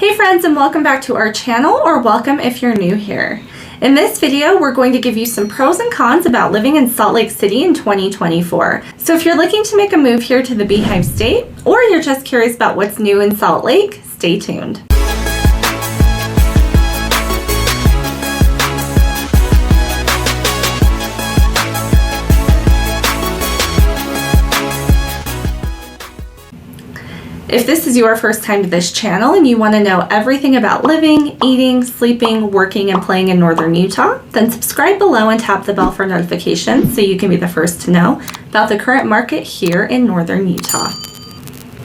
Hey friends, and welcome back to our channel, or welcome if you're new here. In this video, we're going to give you some pros and cons about living in Salt Lake City in 2024. So if you're looking to make a move here to the Beehive State, or you're just curious about what's new in Salt Lake, stay tuned. If this is your first time to this channel and you want to know everything about living, eating, sleeping, working, and playing in northern Utah, then subscribe below and tap the bell for notifications so you can be the first to know about the current market here in northern Utah.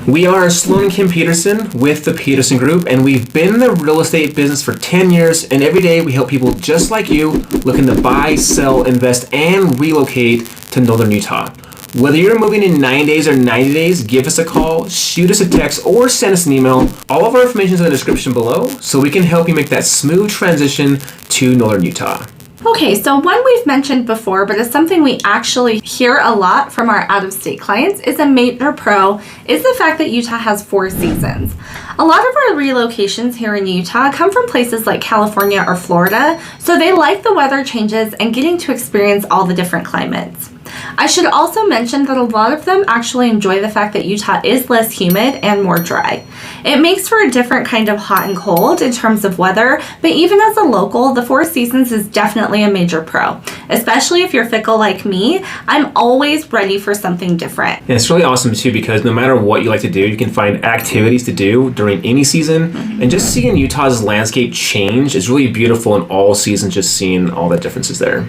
We are Sloan and Kim Peterson with the Peterson Group, and we've been in the real estate business for 10 years, and every day we help people just like you looking to buy, sell, invest, and relocate to northern Utah. Whether you're moving in 9 days or 90 days, give us a call, shoot us a text, or send us an email. All of our information is in the description below, so we can help you make that smooth transition to northern Utah. Okay, so one we've mentioned before, but it's something we actually hear a lot from our out-of-state clients, is a major pro, is the fact that Utah has 4 seasons. A lot of our relocations here in Utah come from places like California or Florida, so they like the weather changes and getting to experience all the different climates. I should also mention that a lot of them actually enjoy the fact that Utah is less humid and more dry. It makes for a different kind of hot and cold in terms of weather, but even as a local, the 4 seasons is definitely a major pro. Especially if you're fickle like me, I'm always ready for something different. And it's really awesome too, because no matter what you like to do, you can find activities to do during any season. And just seeing Utah's landscape change is really beautiful in all seasons, just seeing all the differences there.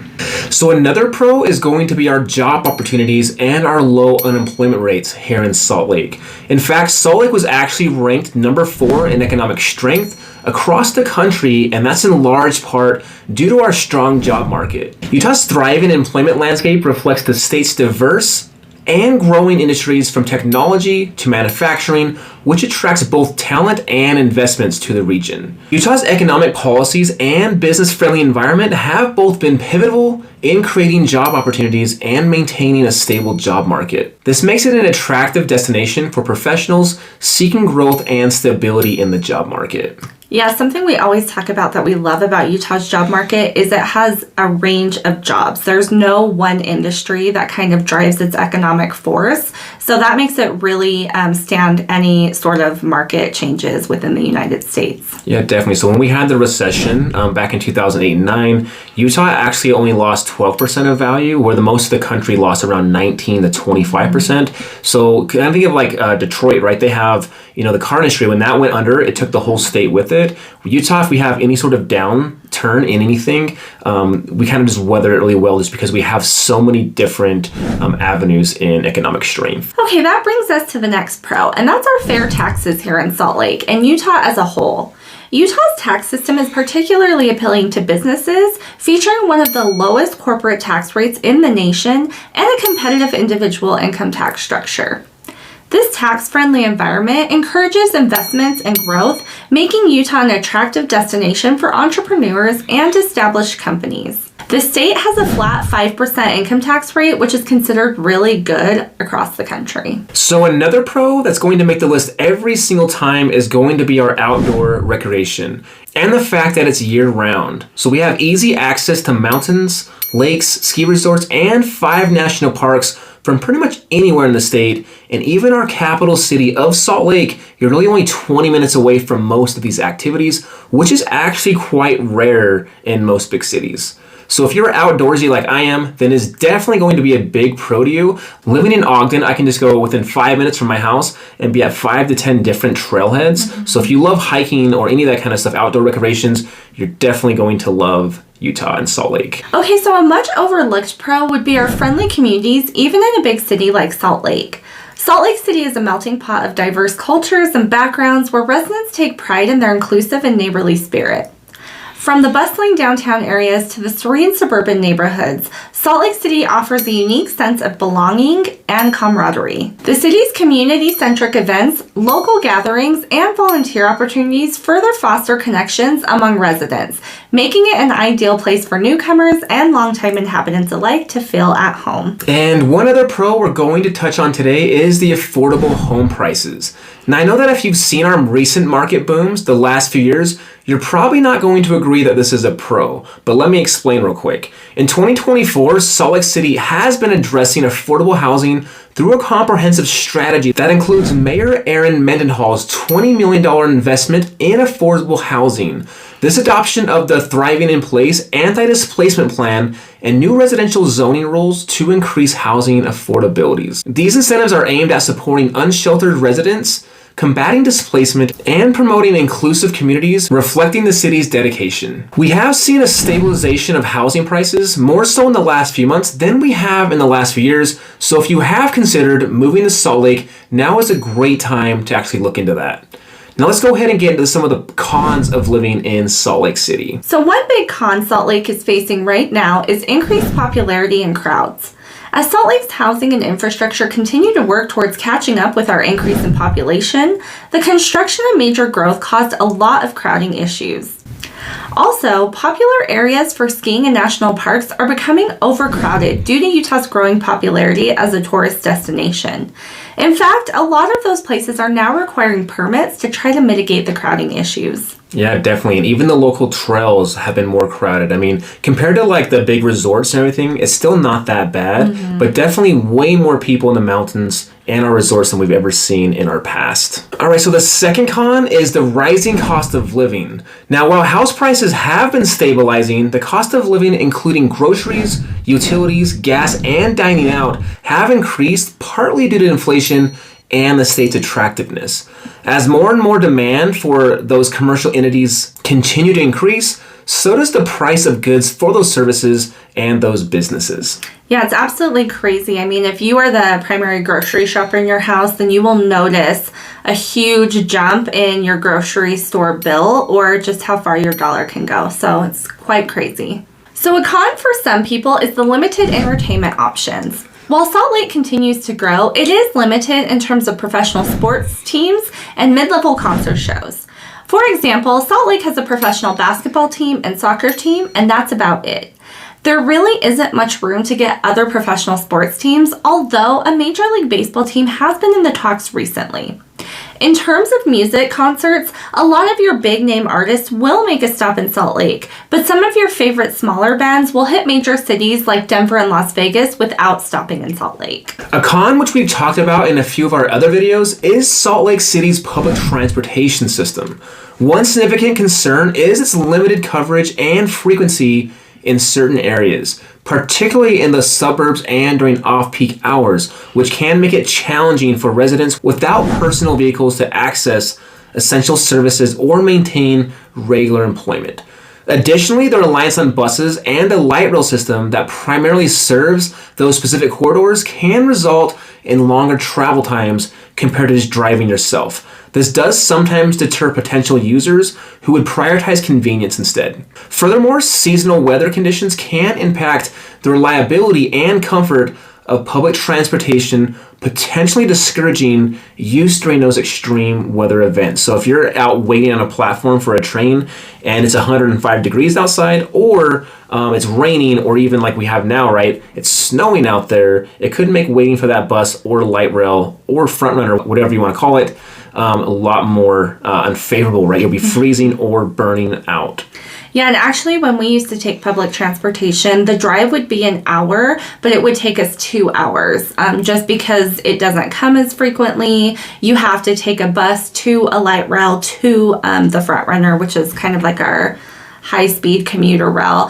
So another pro is going to be our job opportunities and our low unemployment rates here in Salt Lake. In fact, Salt Lake was actually ranked number 4 in economic strength across the country, and that's in large part due to our strong job market. Utah's thriving employment landscape reflects the state's diverse and growing industries from technology to manufacturing, which attracts both talent and investments to the region. Utah's economic policies and business-friendly environment have both been pivotal in creating job opportunities and maintaining a stable job market. This makes it an attractive destination for professionals seeking growth and stability in the job market. Yeah, something we always talk about that we love about Utah's job market is it has a range of jobs. There's no one industry that kind of drives its economic force. So that makes it really stand any sort of market changes within the United States. Yeah, definitely. So when we had the recession back in 2008 and 9, Utah actually only lost 12% of value, where the most of the country lost around 19 to 25%. So kind of think of like Detroit, right? They have, the car industry. When that went under, it took the whole state with it. Utah, if we have any sort of downturn in anything, we kind of just weather it really well, just because we have so many different avenues in economic strength. Okay, that brings us to the next pro, and that's our fair taxes here in Salt Lake and Utah as a whole. Utah's tax system is particularly appealing to businesses, featuring one of the lowest corporate tax rates in the nation and a competitive individual income tax structure. This tax-friendly environment encourages investments and growth, making Utah an attractive destination for entrepreneurs and established companies. The state has a flat 5% income tax rate, which is considered really good across the country. So another pro that's going to make the list every single time is going to be our outdoor recreation and the fact that it's year-round. So we have easy access to mountains, lakes, ski resorts, and 5 national parks from pretty much anywhere in the state, and even our capital city of Salt Lake, you're really only 20 minutes away from most of these activities, which is actually quite rare in most big cities. So if you're outdoorsy like I am, then it's definitely going to be a big pro to you. Living in Ogden, I can just go within 5 minutes from my house and be at 5 to 10 different trailheads. So if you love hiking or any of that kind of stuff, outdoor recreations, you're definitely going to love Utah and Salt Lake. Okay, so a much overlooked pro would be our friendly communities, even in a big city like Salt Lake. Salt Lake City is a melting pot of diverse cultures and backgrounds where residents take pride in their inclusive and neighborly spirit. From the bustling downtown areas to the serene suburban neighborhoods, Salt Lake City offers a unique sense of belonging and camaraderie. The city's community-centric events, local gatherings, and volunteer opportunities further foster connections among residents, making it an ideal place for newcomers and longtime inhabitants alike to feel at home. And one other pro we're going to touch on today is the affordable home prices. Now, I know that if you've seen our recent market booms the last few years, you're probably not going to agree that this is a pro, but let me explain real quick. In 2024, Salt Lake City has been addressing affordable housing through a comprehensive strategy that includes Mayor Aaron Mendenhall's $20 million investment in affordable housing. This adoption of the Thriving in Place anti-displacement plan and new residential zoning rules to increase housing affordabilities. These incentives are aimed at supporting unsheltered residents, combating displacement, and promoting inclusive communities, reflecting the city's dedication. We have seen a stabilization of housing prices, more so in the last few months than we have in the last few years. So if you have considered moving to Salt Lake, now is a great time to actually look into that. Now let's go ahead and get into some of the cons of living in Salt Lake City. So one big con Salt Lake is facing right now is increased popularity and crowds. As Salt Lake's housing and infrastructure continue to work towards catching up with our increase in population, the construction and major growth caused a lot of crowding issues. Also, popular areas for skiing and national parks are becoming overcrowded due to Utah's growing popularity as a tourist destination. In fact, a lot of those places are now requiring permits to try to mitigate the crowding issues. Yeah, definitely. And even the local trails have been more crowded. I mean, compared to like the big resorts and everything, it's still not that bad, but definitely way more people in the mountains and our resorts than we've ever seen in our past. All right, so the second con is the rising cost of living. Now, while house prices have been stabilizing, the cost of living, including groceries, utilities, gas, and dining out, have increased partly due to inflation and the state's attractiveness. As more and more demand for those commercial entities continue to increase, so does the price of goods for those services and those businesses. Yeah, it's absolutely crazy. I mean, if you are the primary grocery shopper in your house, then you will notice a huge jump in your grocery store bill or just how far your dollar can go. So it's quite crazy. So a con for some people is the limited entertainment options. While Salt Lake continues to grow, it is limited in terms of professional sports teams and mid-level concert shows. For example, Salt Lake has a professional basketball team and soccer team, and that's about it. There really isn't much room to get other professional sports teams, although a Major League Baseball team has been in the talks recently. In terms of music concerts, a lot of your big name artists will make a stop in Salt Lake, but some of your favorite smaller bands will hit major cities like Denver and Las Vegas without stopping in Salt Lake. A con which we've talked about in a few of our other videos is Salt Lake City's public transportation system. One significant concern is its limited coverage and frequency in certain areas, particularly in the suburbs and during off-peak hours, which can make it challenging for residents without personal vehicles to access essential services or maintain regular employment. Additionally, the reliance on buses and the light rail system that primarily serves those specific corridors can result in longer travel times compared to just driving yourself. This does sometimes deter potential users who would prioritize convenience instead. Furthermore, seasonal weather conditions can impact the reliability and comfort of public transportation, potentially discouraging use during those extreme weather events. So if you're out waiting on a platform for a train and it's 105 degrees outside, or it's raining, or even like we have now, right? It's snowing out there. It could make waiting for that bus or light rail or front runner, whatever you want to call it, a lot more unfavorable, right? You'll be freezing or burning out. Yeah, and actually when we used to take public transportation, the drive would be an hour, but it would take us 2 hours just because it doesn't come as frequently. You have to take a bus to a light rail to the front runner, which is kind of like our high-speed commuter rail.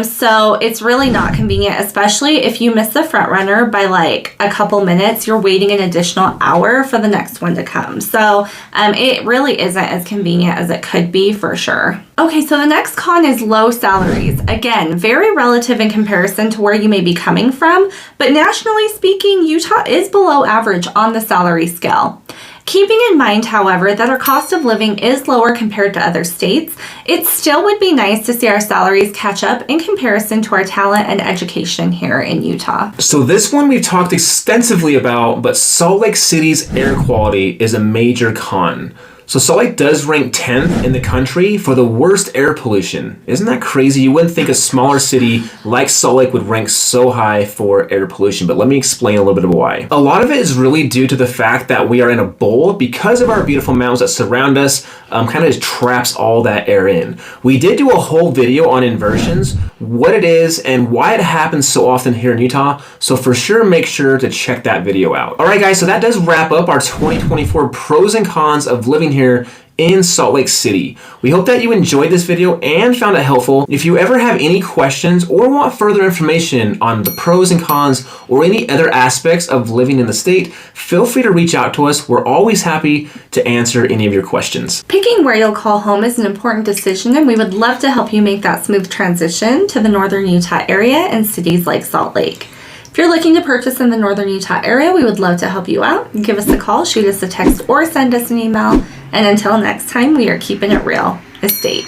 So it's really not convenient, especially if you miss the front runner by like a couple minutes, you're waiting an additional hour for the next one to come. So it really isn't as convenient as it could be for sure. Okay, so the next con is low salaries. Again, very relative in comparison to where you may be coming from, but nationally speaking, Utah is below average on the salary scale. Keeping in mind, however, that our cost of living is lower compared to other states, it still would be nice to see our salaries catch up in comparison to our talent and education here in Utah. So this one we've talked extensively about, but Salt Lake City's air quality is a major con. So Salt Lake does rank 10th in the country for the worst air pollution. Isn't that crazy? You wouldn't think a smaller city like Salt Lake would rank so high for air pollution, but let me explain a little bit of why. A lot of it is really due to the fact that we are in a bowl because of our beautiful mountains that surround us, kind of traps all that air in. We did do a whole video on inversions, what it is, and why it happens so often here in Utah, so for sure make sure to check that video out. Alright guys, so that does wrap up our 2024 pros and cons of living here in Salt Lake City. We hope that you enjoyed this video and found it helpful. If you ever have any questions or want further information on the pros and cons or any other aspects of living in the state, feel free to reach out to us. We're always happy to answer any of your questions. Picking where you'll call home is an important decision, and we would love to help you make that smooth transition to the northern Utah area and cities like Salt Lake. If you're looking to purchase in the northern Utah area, we would love to help you out. Give us a call, shoot us a text, or send us an email. And until next time, we are keeping it real. Estate.